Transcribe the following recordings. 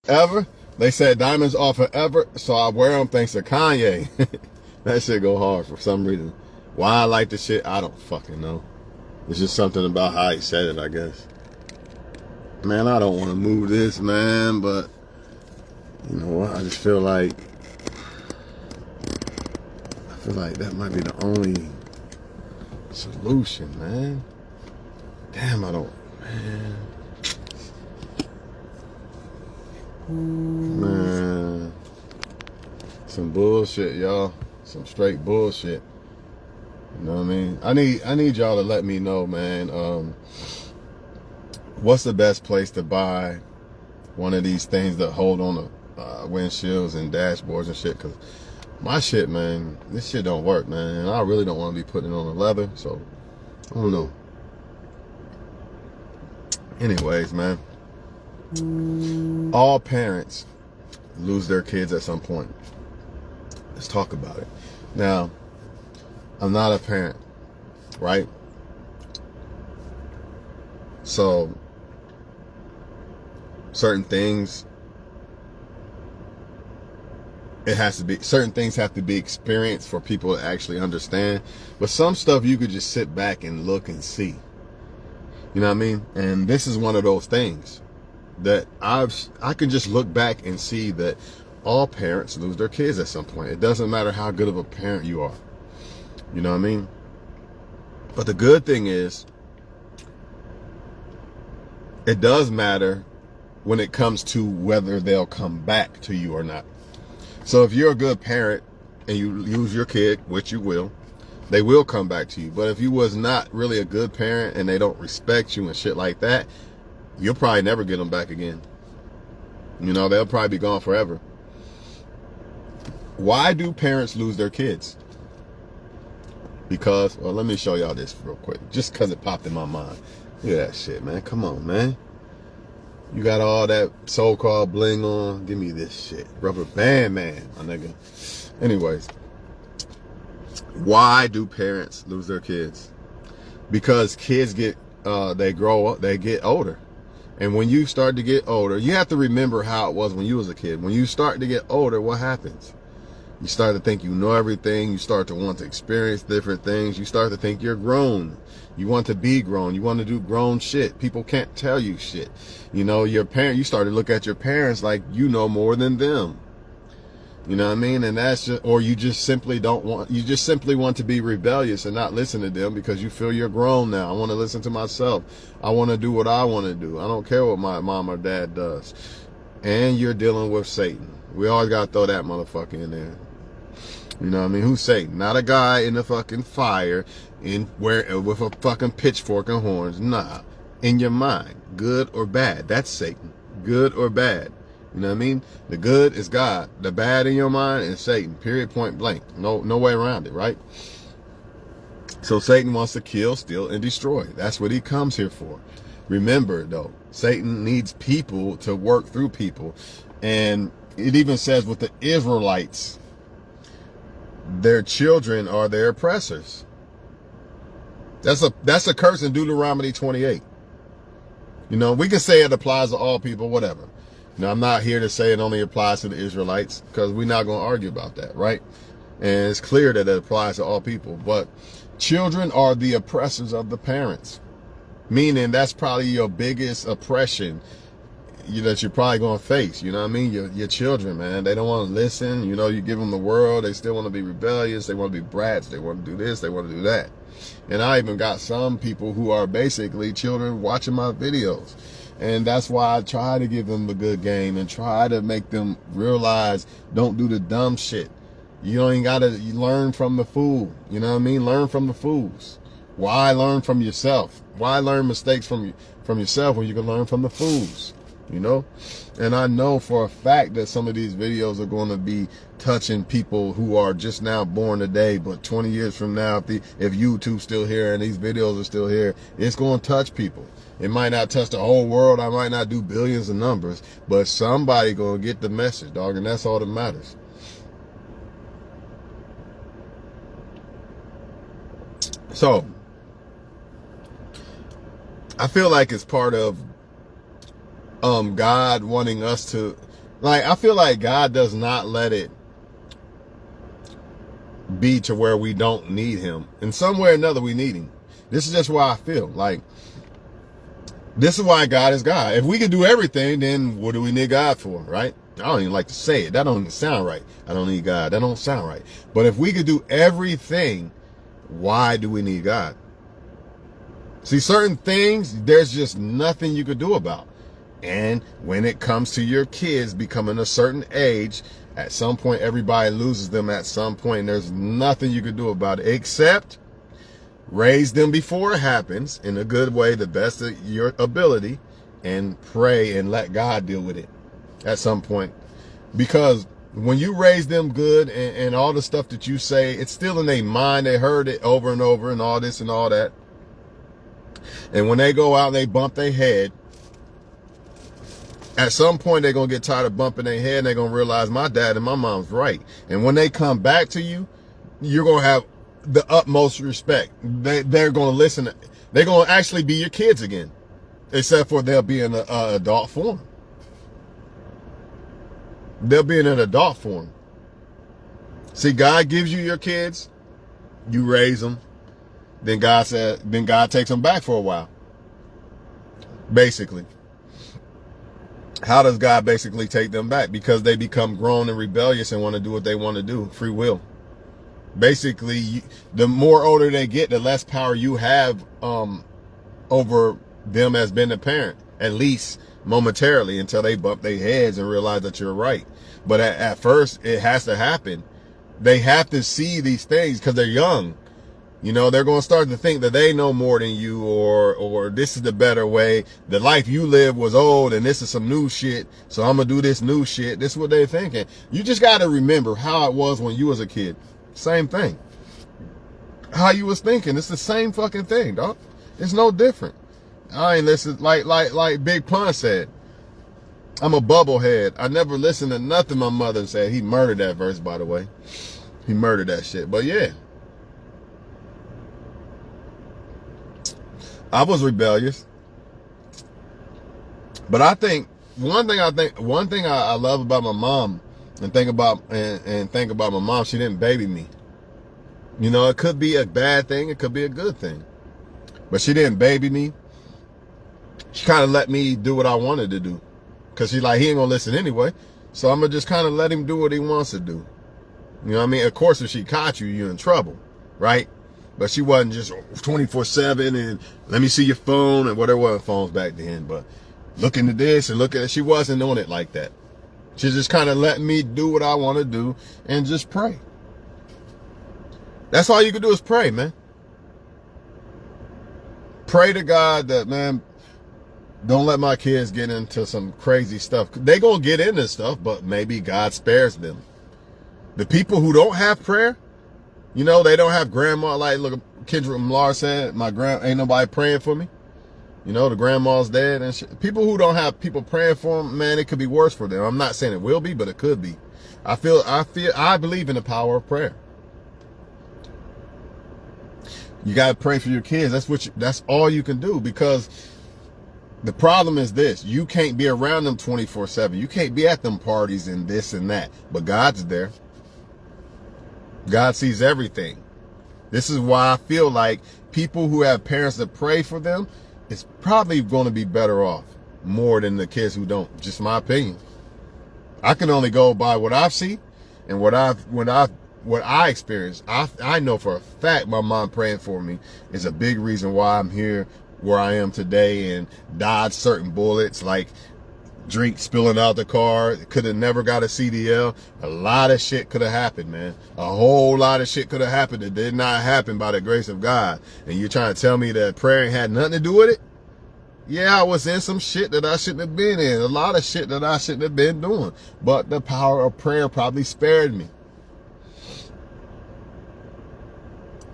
Ever? They said diamonds are forever, so I wear them thanks to Kanye. That shit go hard for some reason. Why I like the shit, I don't fucking know. It's just something about how he said it, I guess. Man, I don't want to move this, man, but you know what? I just feel like that might be the only solution, man. Damn, I don't, man. Some bullshit, y'all. Some straight bullshit. You know what I mean? I need y'all to let me know, man. What's the best place to buy one of these things that hold on to windshields and dashboards and shit? Cause my shit, man, this shit don't work, man. And I really don't want to be putting it on the leather, so I don't know. Anyways, man, all parents lose their kids at some point. Let's talk about it. Now, I'm not a parent, right? So certain things certain things have to be experienced for people to actually understand. But some stuff you could just sit back and look and see. You know what I mean? And this is one of those things that I can just look back and see that all parents lose their kids at some point. It doesn't matter how good of a parent you are. You know what I mean? But the good thing is, it does matter when it comes to whether they'll come back to you or not. So if you're a good parent and you lose your kid, which you will, they will come back to you. But if you was not really a good parent and they don't respect you and shit like that, you'll probably never get them back again. You know, they'll probably be gone forever. Why do parents lose their kids? Because, well, let me show y'all this real quick. Just because it popped in my mind. Look at that shit, man. Come on, man. You got all that so-called bling on. Give me this shit. Rubber band man, my nigga. Anyways. Why do parents lose their kids? Because kids they grow up, they get older. And when you start to get older, you have to remember how it was when you was a kid. When you start to get older, what happens? You start to think you know everything. You start to want to experience different things. You start to think you're grown. You want to be grown. You want to do grown shit. People can't tell you shit. You know, your parent, you start to look at your parents like you know more than them. You know what I mean? And that's just, or you just simply want to be rebellious and not listen to them because you feel you're grown now. I want to listen to myself. I want to do what I want to do. I don't care what my mom or dad does. And you're dealing with Satan. We always got to throw that motherfucker in there. You know what I mean? Who's Satan? Not a guy in the fucking fire with a fucking pitchfork and horns. Nah. In your mind. Good or bad. That's Satan. Good or bad. You know what I mean? The good is God. The bad in your mind is Satan. Period, point blank. No way around it, right? So Satan wants to kill, steal, and destroy. That's what he comes here for. Remember, though, Satan needs people to work through people. And it even says with the Israelites, their children are their oppressors. That's a curse in Deuteronomy 28. You know, we can say it applies to all people, whatever. Now, I'm not here to say it only applies to the Israelites because we're not going to argue about that, right? And it's clear that it applies to all people. But children are the oppressors of the parents, meaning that's probably your biggest oppression that you're probably going to face. You know what I mean? Your children, man, they don't want to listen. You know, you give them the world. They still want to be rebellious. They want to be brats. They want to do this. They want to do that. And I even got some people who are basically children watching my videos. And that's why I try to give them the good game and try to make them realize don't do the dumb shit. You ain't got to learn from the fool. You know what I mean? Learn from the fools. Why learn from yourself? Why learn mistakes from yourself when you can learn from the fools? You know? And I know for a fact that some of these videos are going to be touching people who are just now born today, but 20 years from now, if YouTube's still here and these videos are still here, it's going to touch people. It might not touch the whole world. I might not do billions of numbers, but somebody going to get the message, dog, and that's all that matters. So, I feel like it's part of God wanting us to Like, I feel like God does not let it be to where we don't need him. In some way or another, we need him. This is just why I feel like this is why God is God. If we can do everything, then what do we need God for, right? I don't even like to say it. That don't even sound right. I don't need God. That don't sound right. But if we could do everything, why do we need God? See, certain things, there's just nothing you could do about. And when it comes to your kids becoming a certain age, at some point, everybody loses them at some point. And there's nothing you could do about it except raise them before it happens in a good way, the best of your ability, and pray and let God deal with it at some point. Because when you raise them good and all the stuff that you say, it's still in their mind. They heard it over and over and all this and all that. And when they go out and they bump their head, at some point they're going to get tired of bumping their head and they're going to realize my dad and my mom's right. And when they come back to you, you're going to have the utmost respect. They're going to listen. They're going to actually be your kids again, except for they'll be in an adult form. They'll be in an adult form. See, God gives you your kids, you raise them, then God takes them back for a while. Basically. How does God basically take them back? Because they become grown and rebellious and want to do what they want to do. Free will. Basically, the more older they get, the less power you have over them as being a parent, at least momentarily, until they bump their heads and realize that you're right. But at first, it has to happen. They have to see these things because they're young. You know, they're going to start to think that they know more than you, or this is the better way. The life you lived was old and this is some new shit, so I'm going to do this new shit. This is what they're thinking. You just got to remember how it was when you was a kid. Same thing. How you was thinking. It's the same fucking thing, dog. It's no different. I ain't listen, like Big Pun said, I'm a bubblehead. I never listened to nothing my mother said. He murdered that verse, by the way. He murdered that shit. But yeah. I was rebellious. But I think one thing I love about my mom and think about my mom, she didn't baby me. You know, it could be a bad thing, it could be a good thing. But she didn't baby me. She kind of let me do what I wanted to do. Because she's like, he ain't going to listen anyway. So I'm going to just kind of let him do what he wants to do. You know what I mean? Of course, if she caught you, you're in trouble, right? But she wasn't just 24/7 and let me see your phone and whatever was phones back then. But look into this and look at it. She wasn't on it like that. She just kind of let me do what I want to do and just pray. That's all you can do is pray, man. Pray to God that, man, don't let my kids get into some crazy stuff. They gonna get into stuff, but maybe God spares them. The people who don't have prayer, you know, they don't have grandma. Like, look, Kendrick Lamar said, ain't nobody praying for me. You know, the grandma's dead and shit. People who don't have people praying for them, man, it could be worse for them. I'm not saying it will be, but it could be. I believe in the power of prayer. You got to pray for your kids. That's all you can do, because the problem is this. You can't be around them 24/7. You can't be at them parties and this and that, but God's there. God sees everything. This is why I feel like people who have parents that pray for them, it's probably going to be better off more than the kids who don't. Just my opinion. I can only go by what I've seen and what I experienced. I know for a fact my mom praying for me is a big reason why I'm here where I am today and dodged certain bullets, like drink spilling out the car. Could have never got a CDL. A lot of shit could have happened, man. A whole lot of shit could have happened that did not happen by the grace of God. And you're trying to tell me that prayer had nothing to do with it? Yeah, I was in some shit that I shouldn't have been in. A lot of shit that I shouldn't have been doing. But the power of prayer probably spared me.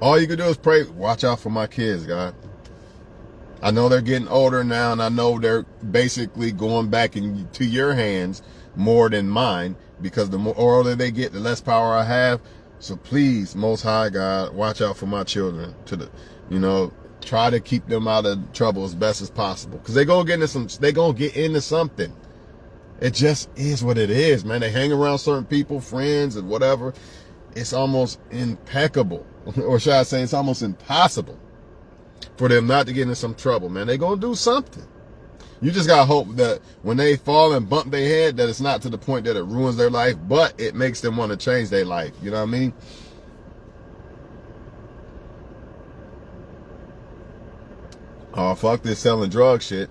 All you can do is pray. Watch out for my kids, God. I know they're getting older now, and I know they're basically going back into your hands more than mine, because the more older they get, the less power I have. So please, Most High God, watch out for my children. Try to keep them out of trouble as best as possible, because they're gonna get into something. It just is what it is, man. They hang around certain people, friends and whatever. It's almost impeccable. Or should I say it's almost impossible for them not to get in some trouble, man. They're going to do something. You just got to hope that when they fall and bump their head, that it's not to the point that it ruins their life, but it makes them want to change their life. You know what I mean? Oh, fuck this selling drug shit.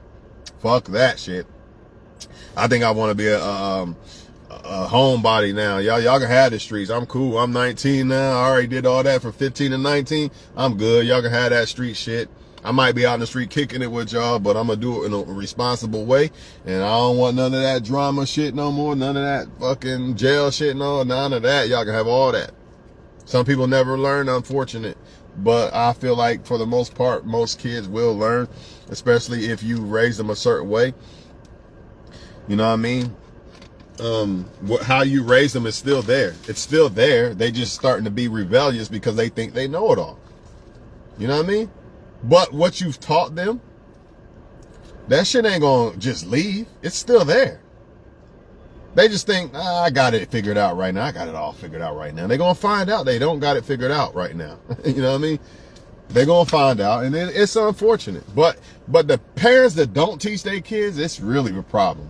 Fuck that shit. I think I want to be a homebody now. Y'all can have the streets. I'm cool. I'm 19 now. I already did all that from 15 to 19. I'm good. Y'all can have that street shit. I might be out in the street kicking it with y'all, but I'm going to do it in a responsible way. And I don't want none of that drama shit no more. None of that fucking jail shit. No, none of that. Y'all can have all that. Some people never learn, unfortunate. But I feel like for the most part, most kids will learn, especially if you raise them a certain way. You know what I mean? How you raise them is still there. It's still there. They just starting to be rebellious because they think they know it all. You know what I mean? But what you've taught them, that shit ain't gonna just leave. It's still there. They just think, I got it figured out right now. I got it all figured out right now. They're gonna find out they don't got it figured out right now. You know what I mean? They're gonna find out, and it's unfortunate. But the parents that don't teach their kids, it's really a problem.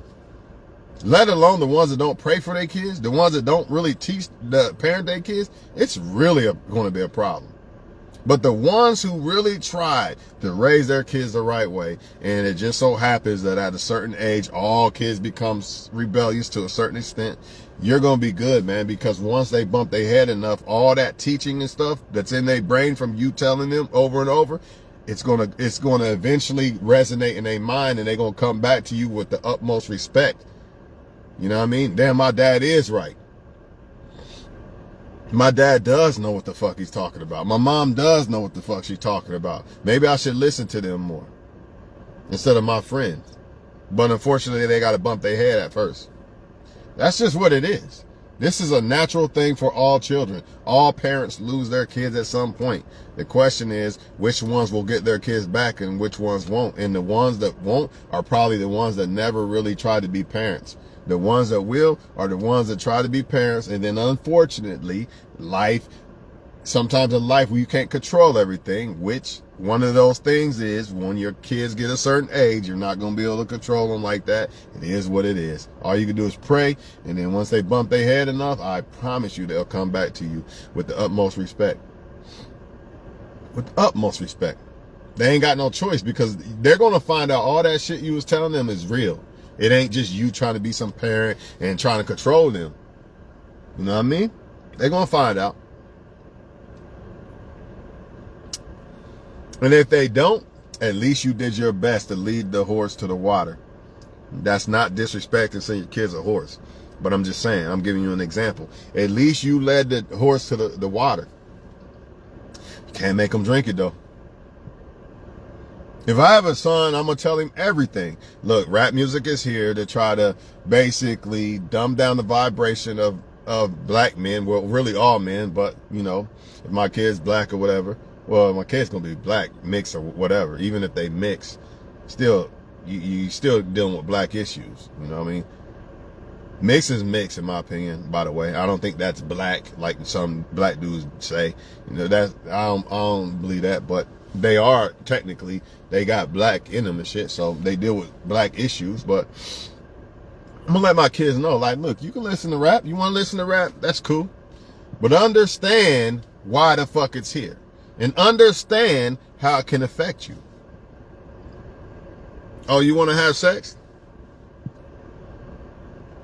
Let alone the ones that don't pray for their kids, the ones that don't really teach the parent their kids, it's really going to be a problem. But the ones who really tried to raise their kids the right way, and it just so happens that at a certain age, all kids become rebellious to a certain extent, you're going to be good, man, because once they bump their head enough, all that teaching and stuff that's in their brain from you telling them over and over, it's going to eventually resonate in their mind, and they're going to come back to you with the utmost respect. You know what I mean? Damn, my dad is right. My dad does know what the fuck he's talking about. My mom does know what the fuck she's talking about. Maybe I should listen to them more instead of my friends. But unfortunately, they got to bump their head at first. That's just what it is. This is a natural thing for all children. All parents lose their kids at some point. The question is, which ones will get their kids back and which ones won't? And the ones that won't are probably the ones that never really tried to be parents. The ones that will are the ones that try to be parents, and then unfortunately, sometimes in life you can't control everything, which one of those things is when your kids get a certain age, you're not going to be able to control them like that. It is what it is. All you can do is pray, and then once they bump their head enough, I promise you they'll come back to you with the utmost respect. With the utmost respect. They ain't got no choice because they're going to find out all that shit you was telling them is real. It ain't just you trying to be some parent and trying to control them. You know what I mean? They're going to find out. And if they don't, at least you did your best to lead the horse to the water. That's not disrespecting saying your kid's a horse. But I'm just saying, I'm giving you an example. At least you led the horse to the water. You can't make them drink it though. If I have a son, I'm going to tell him everything. Look, rap music is here to try to basically dumb down the vibration of black men. Well, really all men, but, you know, if my kid's black or whatever, well, my kid's going to be black, mix or whatever. Even if they mix, still, you still dealing with black issues. You know what I mean? Mix is mix, in my opinion, by the way. I don't think that's black, like some black dudes say. You know, I don't believe that, but they are technically, they got black in them and shit, so they deal with black issues. But I'm gonna let my kids know, like, look, you can listen to rap. You want to listen to rap? That's cool. But understand why the fuck it's here. And understand how it can affect you. Oh, you want to have sex?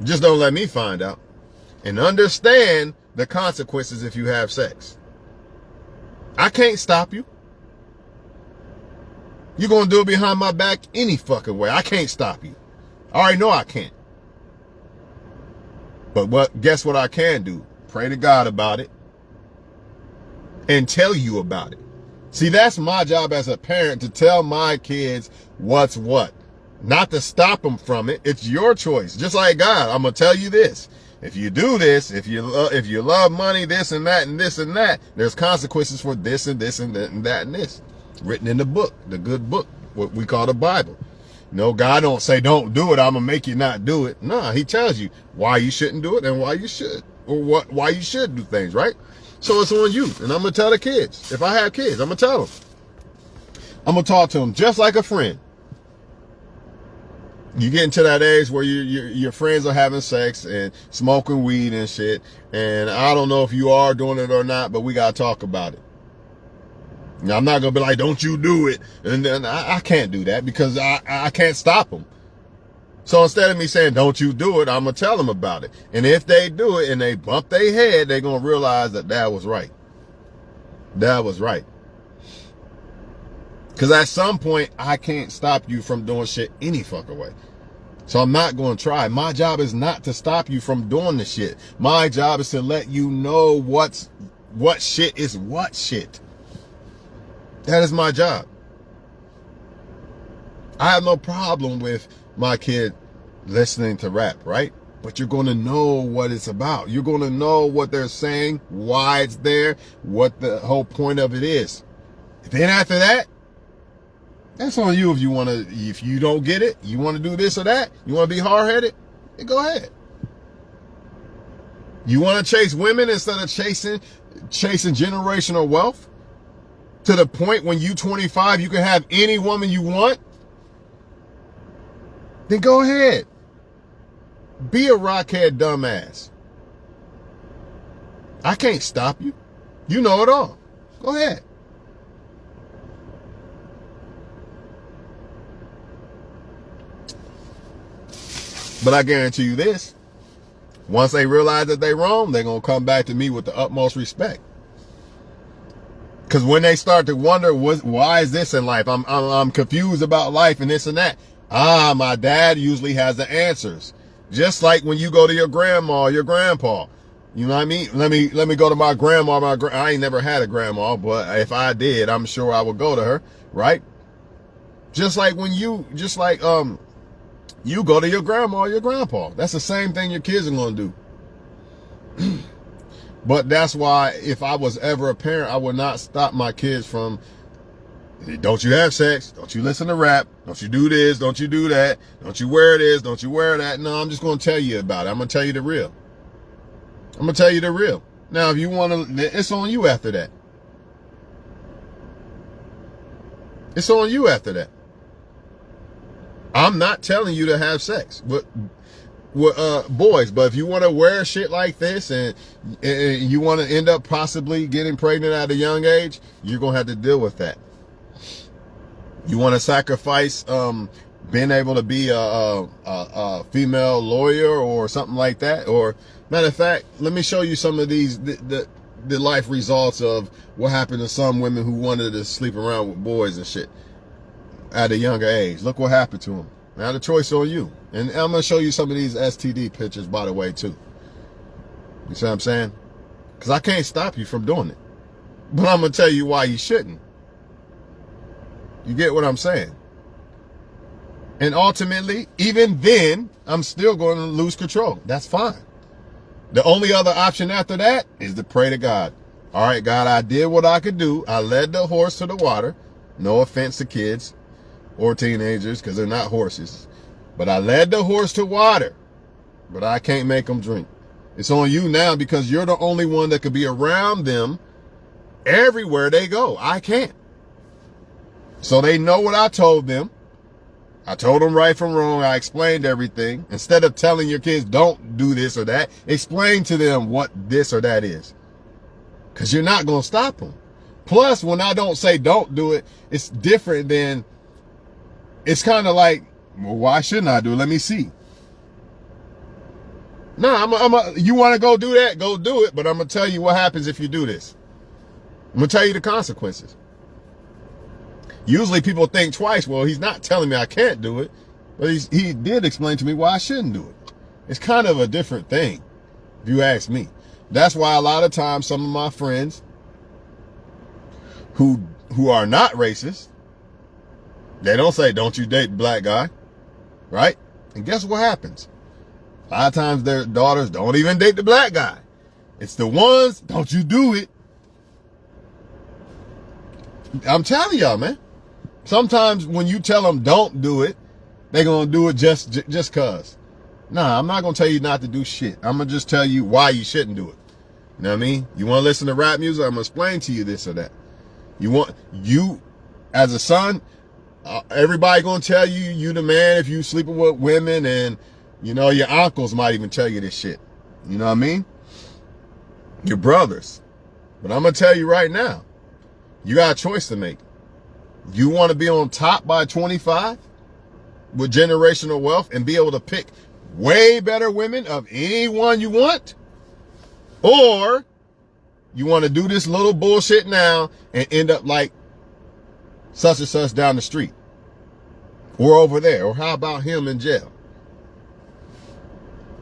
Just don't let me find out. And understand the consequences if you have sex. I can't stop you. You're going to do it behind my back any fucking way. I can't stop you. I already know I can't. But guess what I can do? Pray to God about it. And tell you about it. See, that's my job as a parent, to tell my kids what's what. Not to stop them from it. It's your choice. Just like God, I'm going to tell you this. If you do this, if you love money, this and that and this and that, there's consequences for this and this and that and that and this. Written in the book, the good book, what we call the Bible. No, God don't say don't do it. I'm gonna make you not do it. Nah, he tells you why you shouldn't do it and why you should, or why you should do things, right? So it's on you. And I'm gonna tell the kids. If I have kids, I'm gonna tell them. I'm gonna talk to them just like a friend. You get into that age where your friends are having sex and smoking weed and shit, and I don't know if you are doing it or not, but we gotta talk about it. Now, I'm not gonna be like, don't you do it, and then I can't do that because I can't stop them. So instead of me saying, don't you do it, I'm gonna tell them about it. And if they do it and they bump their head, they're gonna realize that was right. That was right. Because at some point, I can't stop you from doing shit any fucking way. So I'm not going to try. My job is not to stop you from doing the shit. My job is to let you know what shit is what shit. That is my job. I have no problem with my kid listening to rap, right? But you're going to know what it's about. You're going to know what they're saying, why it's there, what the whole point of it is. Then after that, that's on you. If you don't get it, you want to do this or that, you want to be hard-headed, then go ahead. You want to chase women instead of chasing generational wealth to the point when you 25, you can have any woman you want, then go ahead. Be a rockhead dumbass. I can't stop you. You know it all. Go ahead. But I guarantee you this, once they realize that they're wrong, they're going to come back to me with the utmost respect. Because when they start to wonder, why is this in life? I'm confused about life and this and that. My dad usually has the answers. Just like when you go to your grandma, or your grandpa. You know what I mean? Let me go to my grandma. I ain't never had a grandma, but if I did, I'm sure I would go to her, right? You go to your grandma or your grandpa. That's the same thing your kids are going to do. But that's why if I was ever a parent, I would not stop my kids from, don't you have sex? Don't you listen to rap? Don't you do this? Don't you do that? Don't you wear this? Don't you wear that? No, I'm just going to tell you about it. I'm going to tell you the real. I'm going to tell you the real. Now, if you want to, it's on you after that. It's on you after that. I'm not telling you to have sex with boys, but if you want to wear shit like this and you want to end up possibly getting pregnant at a young age, you're going to have to deal with that. You want to sacrifice being able to be a female lawyer or something like that? Or matter of fact, let me show you some of these the life results of what happened to some women who wanted to sleep around with boys and shit at a younger age. Look what happened to them. Now the choice on you. And I'm going to show you some of these STD pictures, by the way, too. You see what I'm saying? Because I can't stop you from doing it. But I'm going to tell you why you shouldn't. You get what I'm saying? And ultimately, even then, I'm still going to lose control. That's fine. The only other option after that is to pray to God. All right, God, I did what I could do. I led the horse to the water. No offense to kids or teenagers, because they're not horses. But I led the horse to water, but I can't make them drink. It's on you now because you're the only one that could be around them everywhere they go. I can't. So they know what I told them. I told them right from wrong. I explained everything. Instead of telling your kids don't do this or that, explain to them what this or that is. Because you're not going to stop them. Plus, when I don't say don't do it, it's different than, it's kind of like, well, why shouldn't I do it? Let me see. No, you want to go do that? Go do it. But I'm going to tell you what happens if you do this. I'm going to tell you the consequences. Usually people think twice. Well, he's not telling me I can't do it. But he did explain to me why I shouldn't do it. It's kind of a different thing, if you ask me. That's why a lot of times some of my friends who are not racist, they don't say, don't you date black guy, right? And guess what happens? A lot of times their daughters don't even date the black guy. It's the ones, don't you do it. I'm telling y'all, man. Sometimes when you tell them don't do it, They gonna do it just cause. Nah, I'm not gonna tell you not to do shit. I'm gonna just tell you why you shouldn't do it. You know what I mean? You want to listen to rap music? I'm gonna explain to you this or that. You as a son, everybody gonna tell you the man if you sleeping with women, and you know your uncles might even tell you this shit. You know what I mean? Your brothers. But I'm gonna tell you right now, you got a choice to make. You want to be on top by 25 with generational wealth and be able to pick way better women of anyone you want? Or you want to do this little bullshit now and end up like such and such down the street or over there? Or how about him in jail?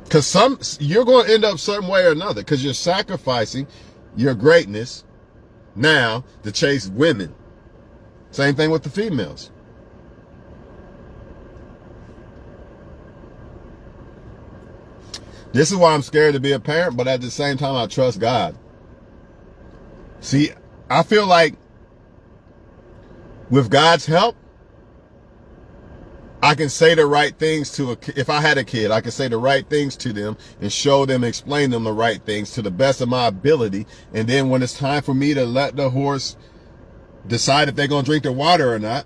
Because you're going to end up some way or another because you're sacrificing your greatness now to chase women. Same thing with the females. This is why I'm scared to be a parent, but at the same time, I trust God. See, I feel like with God's help, I can say the right things to if I had a kid, I can say the right things to them and show them, explain them the right things to the best of my ability. And then when it's time for me to let the horse decide if they're going to drink the water or not,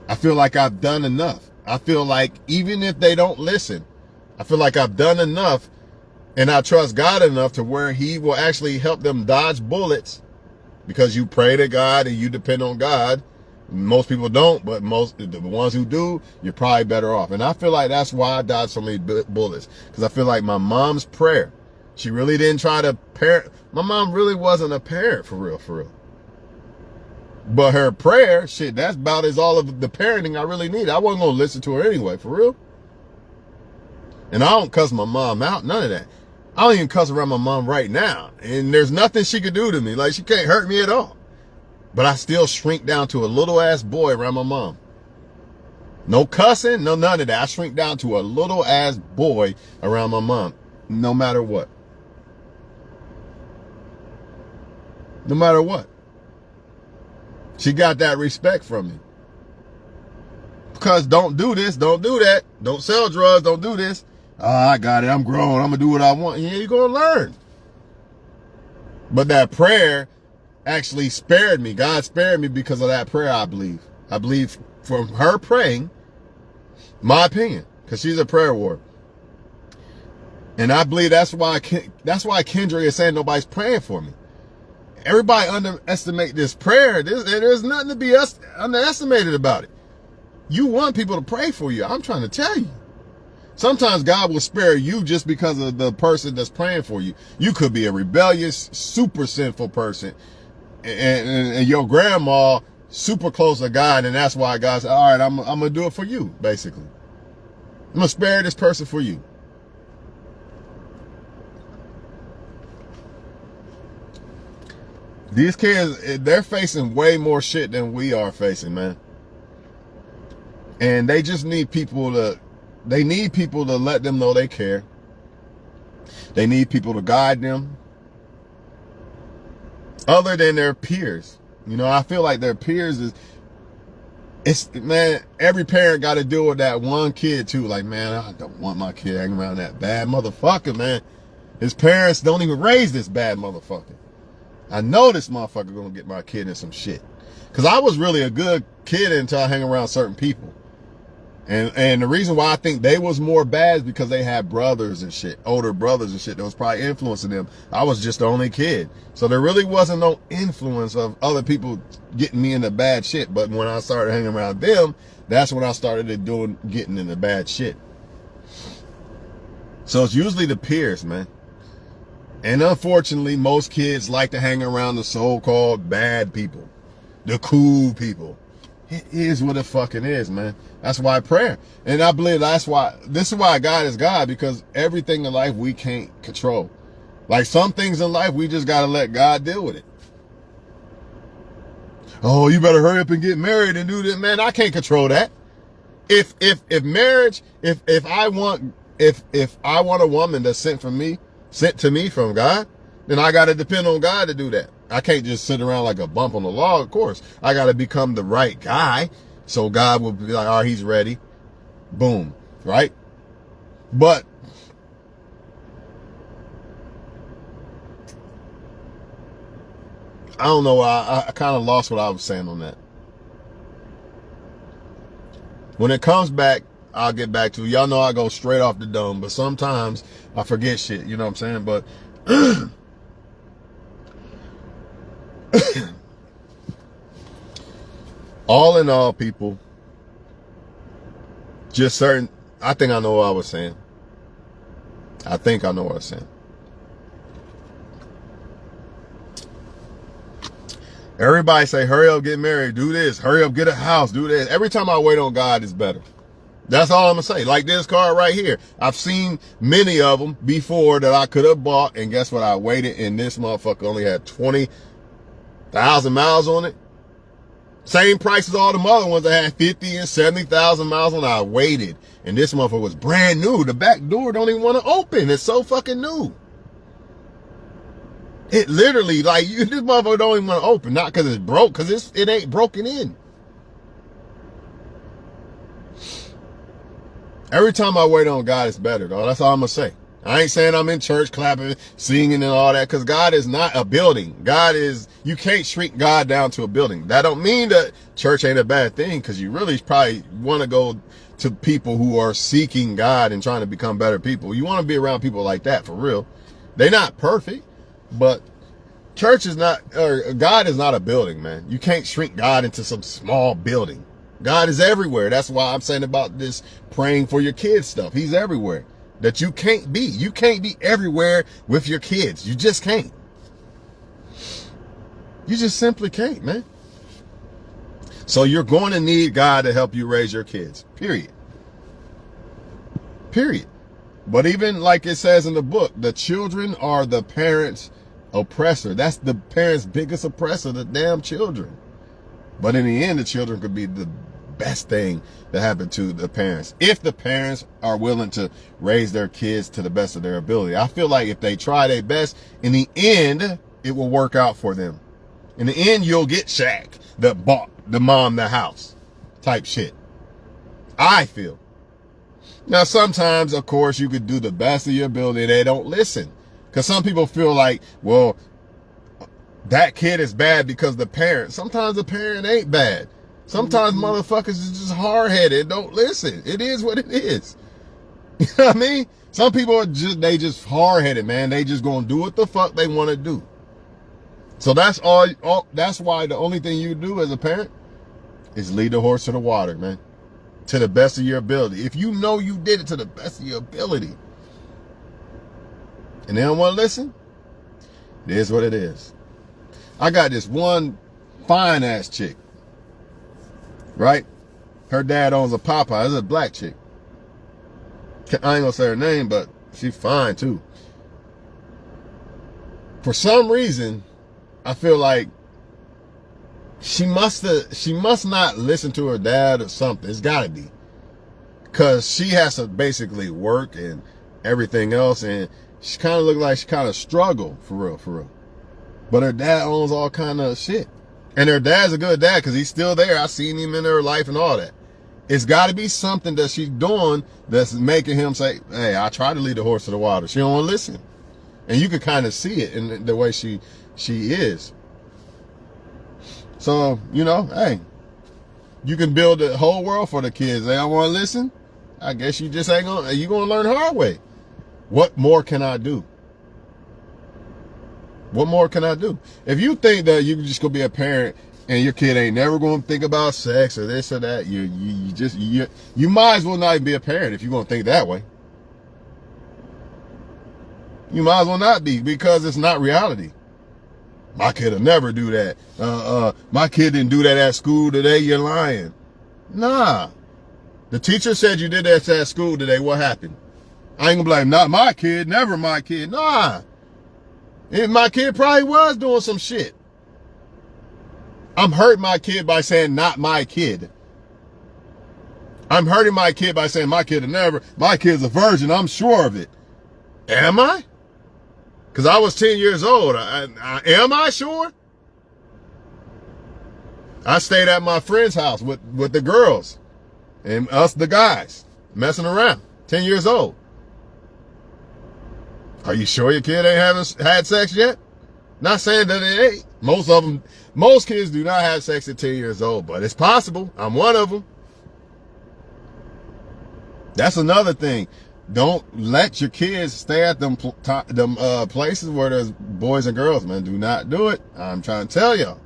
I feel like I've done enough. I feel like even if they don't listen, I feel like I've done enough, and I trust God enough to where he will actually help them dodge bullets, because you pray to God and you depend on God. Most people don't, but the ones who do, you're probably better off. And I feel like that's why I dodged so many bullets, because I feel like my mom's prayer, she really didn't try to parent. My mom really wasn't a parent for real. But her prayer, shit, that's about as all of the parenting I really need. I wasn't going to listen to her anyway, for real. And I don't cuss my mom out, none of that. I don't even cuss around my mom right now. And there's nothing she could do to me. Like, she can't hurt me at all. But I still shrink down to a little ass boy around my mom. No cussing, no none of that. I shrink down to a little ass boy around my mom, no matter what. No matter what. She got that respect from me. Because don't do this, don't do that, don't sell drugs, don't do this. Oh, I got it, I'm grown, I'm going to do what I want. Yeah, you're going to learn. But that prayer actually spared me. God spared me because of that prayer, I believe. I believe from her praying, my opinion, because she's a prayer warrior. And I believe that's why Kendra is saying nobody's praying for me. Everybody underestimate this prayer. There's nothing to be underestimated about it. You want people to pray for you. I'm trying to tell you. Sometimes God will spare you just because of the person that's praying for you. You could be a rebellious, super sinful person, and your grandma super close to God, and that's why God said, all right, I'm going to do it for you, basically. I'm going to spare this person for you. These kids, they're facing way more shit than we are facing, man. And they just need people to let them know they care. They need people to guide them. Other than their peers. You know, I feel like their peers man, every parent got to deal with that one kid too. Like, man, I don't want my kid hanging around that bad motherfucker, man. His parents don't even raise this bad motherfucker. I know this motherfucker gonna get my kid in some shit. Because I was really a good kid until I hang around certain people. And the reason why I think they was more bad is because they had brothers and shit, older brothers and shit that was probably influencing them. I was just the only kid. So there really wasn't no influence of other people getting me into bad shit. But when I started hanging around them, that's when I started getting into bad shit. So it's usually the peers, man. And unfortunately, most kids like to hang around the so-called bad people, the cool people. It is what it fucking is, man. That's why prayer. And I believe this is why God is God, because everything in life we can't control. Like some things in life, we just got to let God deal with it. Oh, you better hurry up and get married and do this. Man, I can't control that. If marriage, if I want a woman that's sent to me from God, then I got to depend on God to do that. I can't just sit around like a bump on the log, of course. I got to become the right guy, so God will be like, all right, he's ready. Boom. Right? But I don't know. I kind of lost what I was saying on that. When it comes back, I'll get back to it. Y'all know I go straight off the dome, but sometimes I forget shit. You know what I'm saying? But all in all, people, just certain, I think I know what I was saying. I think I know what I was saying. Everybody say, hurry up, get married, do this, hurry up, get a house, do this. Every time I wait on God, it's better. That's all I'm going to say. Like this car right here. I've seen many of them before that I could have bought, and guess what? I waited, and this motherfucker only had 20,000 miles on it. Same price as all the other ones that had 50 and 70,000 miles on it. I waited, and this motherfucker was brand new. The back door don't even want to open. It's so fucking new. It literally, like, this motherfucker don't even want to open. Not because it's broke, because it ain't broken in. Every time I wait on God, it's better, though. That's all I'm going to say. I ain't saying I'm in church clapping, singing, and all that, because God is not a building. You can't shrink God down to a building. That don't mean that church ain't a bad thing, because you really probably want to go to people who are seeking God and trying to become better people. You want to be around people like that, for real. They're not perfect. But church is not, or God is not a building, man. You can't shrink God into some small building. God is everywhere. That's why I'm saying about this praying for your kids stuff. He's everywhere. That you can't be. You can't be everywhere with your kids. You just can't. You just simply can't, man. So you're going to need God to help you raise your kids. Period. Period. But even like it says in the book, the children are the parents' oppressor. That's the parents' biggest oppressor, the damn children. But in the end, the children could be the best thing that happened to the parents. If the parents are willing to raise their kids to the best of their ability. I feel like if they try their best, in the end, it will work out for them. In the end, you'll get Shaq that bought the mom the house type shit. I feel. Now, sometimes, of course, you could do the best of your ability. They don't listen. Because some people feel like, well, that kid is bad because the parent. Sometimes the parent ain't bad. Sometimes motherfuckers is just hard-headed. Don't listen. It is what it is. You know what I mean? Some people are just hard-headed, man. They just gonna do what the fuck they want to do. So that's all. That's why the only thing you do as a parent is lead the horse to the water, man. To the best of your ability. If you know you did it to the best of your ability and they don't want to listen, it is what it is. I got this one fine ass chick, right? Her dad owns a Popeye. It's a black chick. I ain't gonna say her name, but she's fine too. For some reason, I feel like she must not listen to her dad or something. It's gotta be. Cause she has to basically work and everything else, and she kind of look like she kind of struggle for real. But her dad owns all kind of shit. And her dad's a good dad because he's still there. I seen him in her life and all that. It's got to be something that she's doing that's making him say, hey, I try to lead the horse to the water. She don't want to listen. And you can kind of see it in the way she is. So, you know, hey, you can build the whole world for the kids. They don't want to listen. I guess you just ain't gonna, you gonna learn the hard way. What more can I do? What more can I do? If you think that you just gonna be a parent and your kid ain't never gonna think about sex or this or that, you might as well not even be a parent if you're gonna think that way. You might as well not be, because it's not reality. My kid will never do that. My kid didn't do that at school today. You're lying. Nah. The teacher said you did that at school today. What happened? I ain't gonna blame not my kid, never my kid. Nah. My kid probably was doing some shit. I'm hurting my kid by saying not my kid. I'm hurting my kid by saying my kid will never. My kid's a virgin. I'm sure of it. Am I? Because I was 10 years old. Am I sure? I stayed at my friend's house with the girls and us, the guys. messing around. 10 years old. Are you sure your kid ain't had sex yet? Not saying that it ain't. Most kids do not have sex at 10 years old, but it's possible. I'm one of them. That's another thing. Don't let your kids stay at them places where there's boys and girls, man. Do not do it. I'm trying to tell y'all.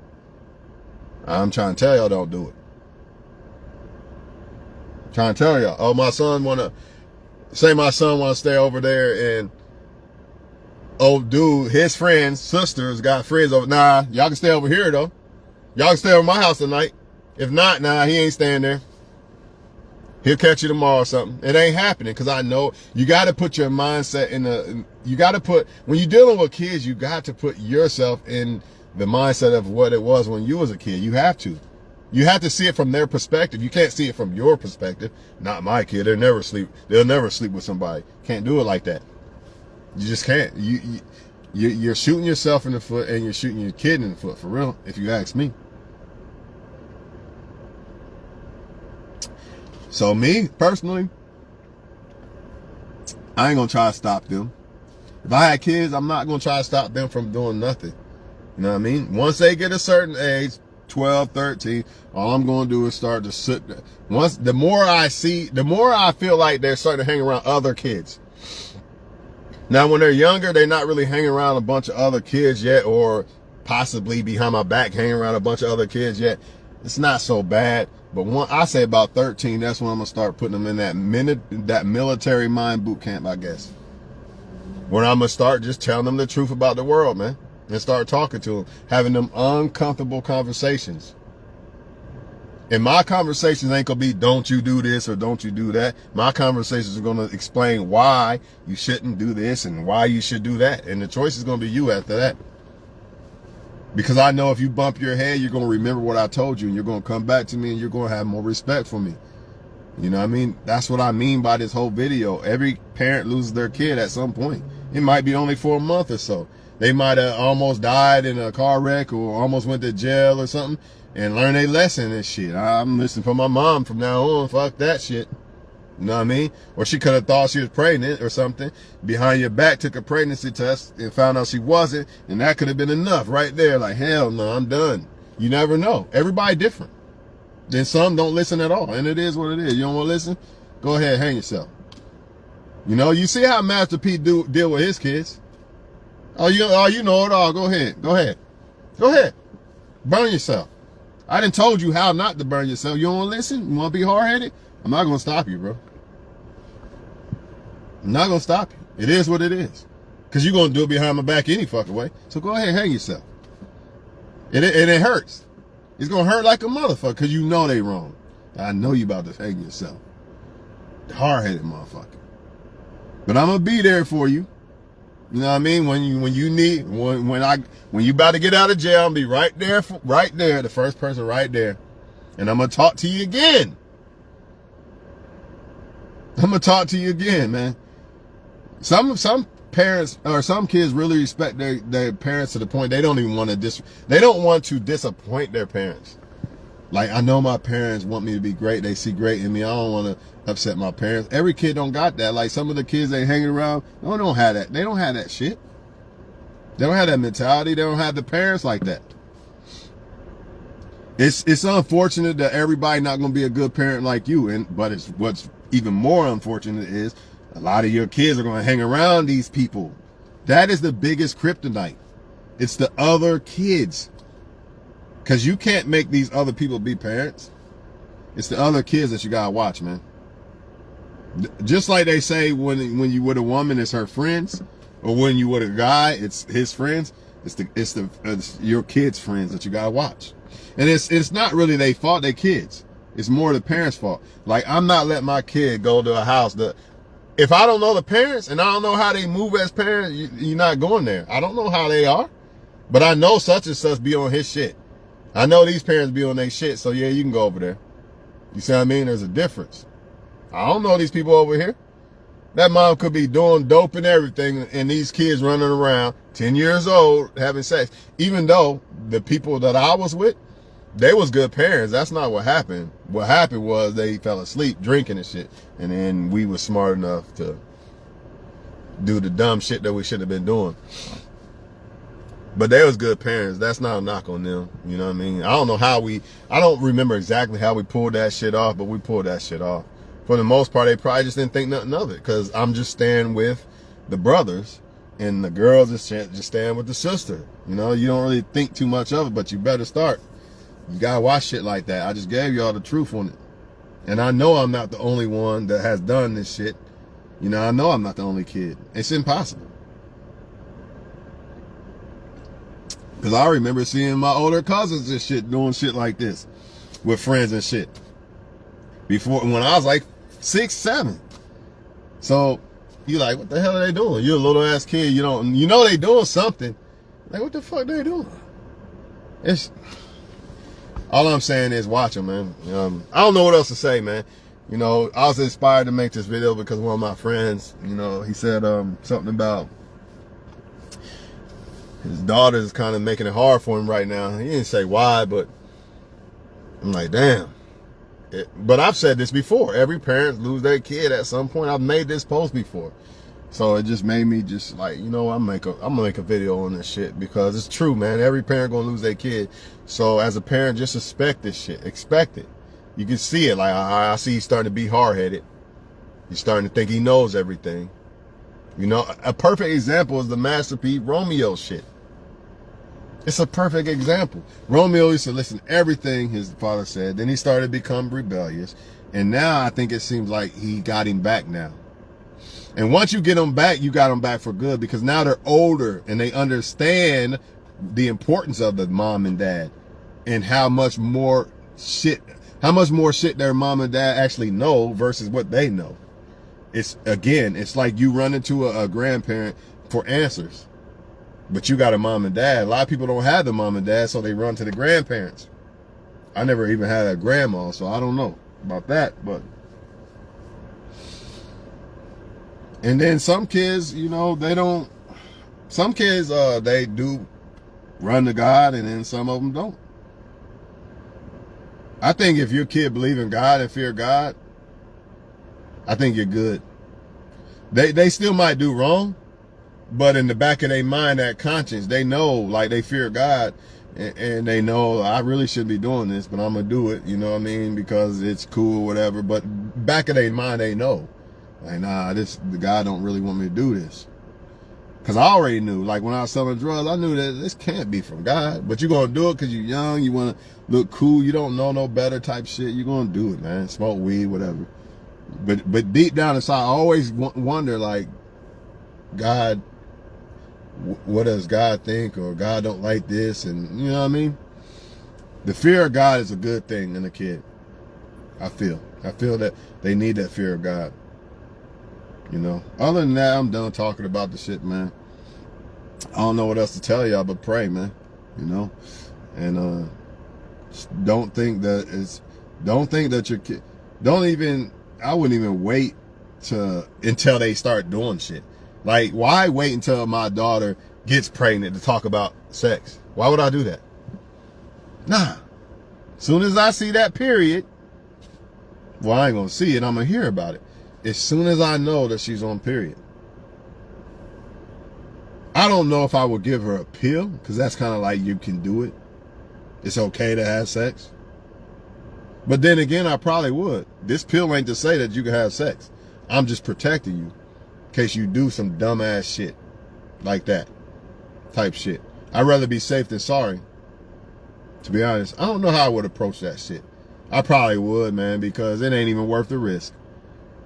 Don't do it. I'm trying to tell y'all. Oh, my son want to stay over there, and oh, dude, his friends, sisters got friends over. Nah, y'all can stay over here, though. Y'all can stay over my house tonight. If not, nah, he ain't staying there. He'll catch you tomorrow or something. It ain't happening, because I know you got to put your mindset when you're dealing with kids, you got to put yourself in the mindset of what it was when you was a kid. You have to. You have to see it from their perspective. You can't see it from your perspective. Not my kid. They'll never sleep with somebody. Can't do it like that. You just can't. You're shooting yourself in the foot, and you're shooting your kid in the foot, for real, if you ask me. So me, personally, I ain't going to try to stop them. If I had kids, I'm not going to try to stop them from doing nothing. You know what I mean? Once they get a certain age, 12, 13, all I'm going to do is start to sit there. The more I feel like they're starting to hang around other kids. Now, when they're younger, they're not really hanging around a bunch of other kids yet, or possibly behind my back hanging around a bunch of other kids yet. It's not so bad. But I say about 13, that's when I'm going to start putting them in that military mind boot camp, I guess. When I'm going to start just telling them the truth about the world, man. And start talking to them. Having them uncomfortable conversations. And my conversations ain't going to be, don't you do this or don't you do that. My conversations are going to explain why you shouldn't do this and why you should do that. And the choice is going to be you after that. Because I know if you bump your head, you're going to remember what I told you, and you're going to come back to me, and you're going to have more respect for me. You know what I mean? That's what I mean by this whole video. Every parent loses their kid at some point. It might be only for a month or so. They might have almost died in a car wreck or almost went to jail or something and learned a lesson and shit. I'm listening for my mom from now on. Fuck that shit. You know what I mean? Or she could have thought she was pregnant or something. Behind your back, took a pregnancy test and found out she wasn't. And that could have been enough right there. Like, hell no, I'm done. You never know. Everybody different. Then some don't listen at all. And it is what it is. You don't want to listen? Go ahead, hang yourself. You know, you see how Master P deal with his kids. Oh, you know it all. Go ahead. Go ahead. Go ahead. Burn yourself. I done told you how not to burn yourself. You don't want to listen? You want to be hard-headed? I'm not going to stop you, bro. I'm not going to stop you. It is what it is. Because you're going to do it behind my back any fucking way. So go ahead and hang yourself. It hurts. It's going to hurt like a motherfucker because you know they wrong. I know you about to hang yourself. Hard-headed motherfucker. But I'm going to be there for you. You know what I mean? When you about to get out of jail, I'll be right there, the first person right there. And I'm going to talk to you again. I'm going to talk to you again, man. Some parents or some kids really respect their parents to the point they don't even want to disappoint their parents. Like, I know my parents want me to be great. They see great in me. I don't want to upset my parents. Every kid don't got that. Like, some of the kids they hanging around, they don't have that. They don't have that shit. They don't have that mentality. They don't have the parents like that. It's unfortunate that everybody not going to be a good parent like you. But what's even more unfortunate is a lot of your kids are going to hang around these people. That is the biggest kryptonite. It's the other kids. Because you can't make these other people be parents. It's the other kids that you got to watch, man. Just like they say when you with a woman, it's her friends. Or when you with a guy, it's his friends. It's your kids' friends that you got to watch. And it's not really their fault, they kids. It's more the parents' fault. Like, I'm not letting my kid go to a house that, if I don't know the parents and I don't know how they move as parents, you're not going there. I don't know how they are, but I know such and such be on his shit. I know these parents be on their shit, so yeah, you can go over there. You see what I mean? There's a difference. I don't know these people over here. That mom could be doing dope and everything, and these kids running around, 10 years old, having sex. Even though the people that I was with, They was good parents. That's not what happened. What happened was they fell asleep drinking and shit. And then we was smart enough to do the dumb shit that we should have been doing. But they was good parents. That's not a knock on them. You know what I mean? I don't remember exactly how we pulled that shit off, but we pulled that shit off. For the most part, they probably just didn't think nothing of it, because I'm just staying with the brothers and the girls just staying with the sister. You know, you don't really think too much of it, but you better start. You gotta watch shit like that. I just gave y'all the truth on it. And I know I'm not the only one that has done this shit. You know, I know I'm not the only kid. It's impossible. Because I remember seeing my older cousins and shit doing shit like this with friends and shit. Before, when I was like 6, 7. So, you like, what the hell are they doing? You're a little ass kid. You know they doing something. Like, what the fuck they doing? It's... All I'm saying is watch them, man. I don't know what else to say, man. You know, I was inspired to make this video because one of my friends, you know, he said something about his daughter is kind of making it hard for him right now. He didn't say why, but I'm like, damn. But I've said this before. Every parent lose their kid at some point. I've made this post before. So it just made me just like, you know, I'm gonna make a video on this shit, because it's true, man. Every parent gonna lose their kid. So as a parent, just expect this shit. Expect it. You can see it. Like, I see he's starting to be hard-headed. He's starting to think he knows everything. You know, a perfect example is the Master P Romeo shit. It's a perfect example. Romeo used to listen to everything his father said. Then he started to become rebellious. And now I think it seems like he got him back now. And once you get them back, you got them back for good, because now they're older and they understand the importance of the mom and dad and how much more shit their mom and dad actually know versus what they know. It's like you run into a grandparent for answers, but you got a mom and dad. A lot of people don't have the mom and dad, so they run to the grandparents. I never even had a grandma, so I don't know about that, but. And then some kids, you know, some kids, they do run to God, and then some of them don't. I think if your kid believe in God and fear God, I think you're good. They still might do wrong, but in the back of their mind, that conscience, they know, like, they fear God, and they know, I really shouldn't be doing this, but I'm going to do it, you know what I mean, because it's cool or whatever. But back of their mind, they know. Like, nah, the guy don't really want me to do this. Because I already knew, like, when I was selling drugs, I knew that this can't be from God. But you're going to do it because you're young, you want to look cool, you don't know no better type shit. You're going to do it, man. Smoke weed, whatever. But deep down inside, I always wonder, like, God, what does God think? Or God don't like this, and you know what I mean? The fear of God is a good thing in a kid. I feel that they need that fear of God. You know, other than that, I'm done talking about the shit, man. I don't know what else to tell y'all, but pray, man. You know, and don't think that your kid. I wouldn't even wait until they start doing shit. Like, why wait until my daughter gets pregnant to talk about sex? Why would I do that? Nah. Soon as I see that period, well, I ain't gonna see it. I'm gonna hear about it. As soon as I know that she's on period. I don't know if I would give her a pill, because that's kind of like, you can do it. It's okay to have sex. But then again, I probably would. This pill ain't to say that you can have sex. I'm just protecting you in case you do some dumbass shit like that type shit. I'd rather be safe than sorry, to be honest. I don't know how I would approach that shit. I probably would, man, because it ain't even worth the risk.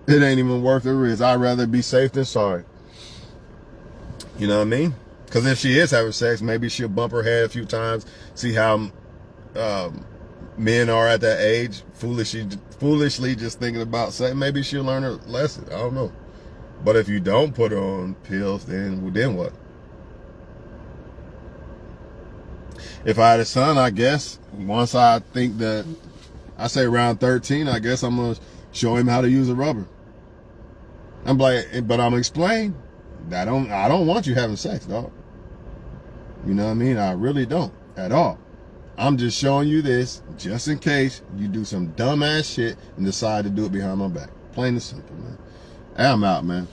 It ain't even worth the risk. I'd rather be safe than sorry. You know what I mean? Because if she is having sex, maybe she'll bump her head a few times, see how men are at that age, foolishly just thinking about sex. Maybe she'll learn her lesson. I don't know. But if you don't put her on pills, then what? If I had a son, I guess, once I think that, I say around 13, I guess I'm going to show him how to use a rubber. I'm like, but I'm explaining. I don't want you having sex, dog. You know what I mean? I really don't at all. I'm just showing you this just in case you do some dumbass shit and decide to do it behind my back. Plain and simple, man. I'm out, man.